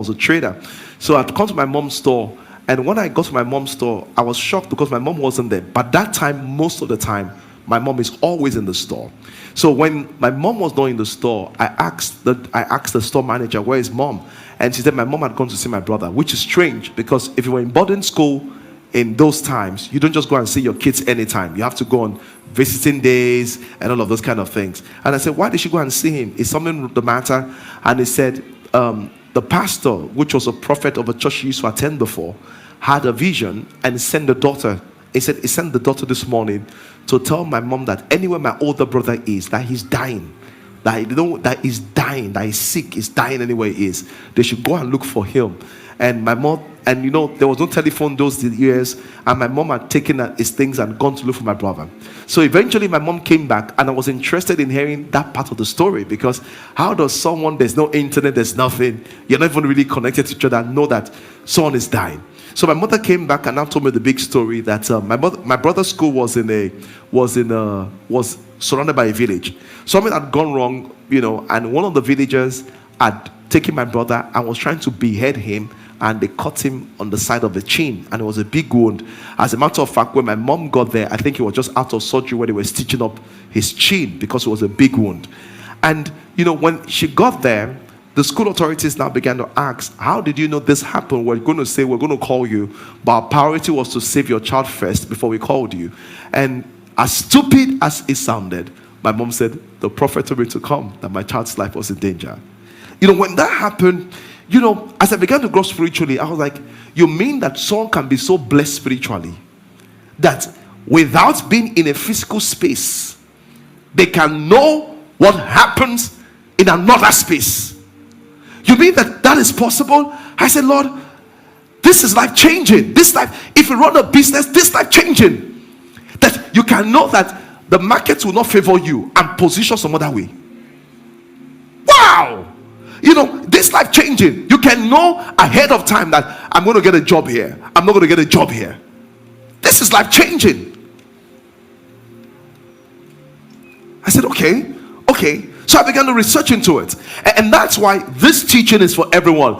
was a trader. So I'd come to my mom's store, and when I got to my mom's store, I was shocked because my mom wasn't there. But that time, most of the time, my mom is always in the store. So when my mom was not in the store, I asked the store manager, "Where is mom?" And she said my mom had gone to see my brother, which is strange because if you were in boarding school in those times, you don't just go and see your kids anytime. You have to go on visiting days and all of those kind of things. And I said, "Why did she go and see him? Is something the matter?" And he said, the pastor, which was a prophet of a church she used to attend before, had a vision and sent the daughter. He said he sent the daughter this morning to tell my mom that anywhere my older brother is, that he's dying, that he's dying, that he's sick, he's dying anywhere he is. They should go and look for him. And my mom, and there was no telephone those years, and my mom had taken his things and gone to look for my brother. So eventually my mom came back, and I was interested in hearing that part of the story, because how does someone, there's no internet, there's nothing, you're not even really connected to each other, know that someone is dying? So my mother came back and now told me the big story that my brother's school was surrounded by a village. Something had gone wrong, and one of the villagers had taken my brother and was trying to behead him, and they cut him on the side of the chin, and it was a big wound. As a matter of fact, when my mom got there, I think he was just out of surgery where they were stitching up his chin because it was a big wound. And when she got there, the school authorities now began to ask, "How did you know this happened? We're going to say we're going to call you, but our priority was to save your child first before we called you." And as stupid as it sounded, my mom said, "The prophet told me to come, that my child's life was in danger." When that happened, as I began to grow spiritually, I was like, you mean that someone can be so blessed spiritually that without being in a physical space, they can know what happens in another space? You mean that is possible? I said, "Lord, this is life changing. This life, if you run a business, this life changing. That you can know that the market will not favor you and position some other way. Wow! This life changing. You can know ahead of time that I'm going to get a job here. I'm not going to get a job here. This is life changing." I said, okay. So I began to research into it. And that's why this teaching is for everyone.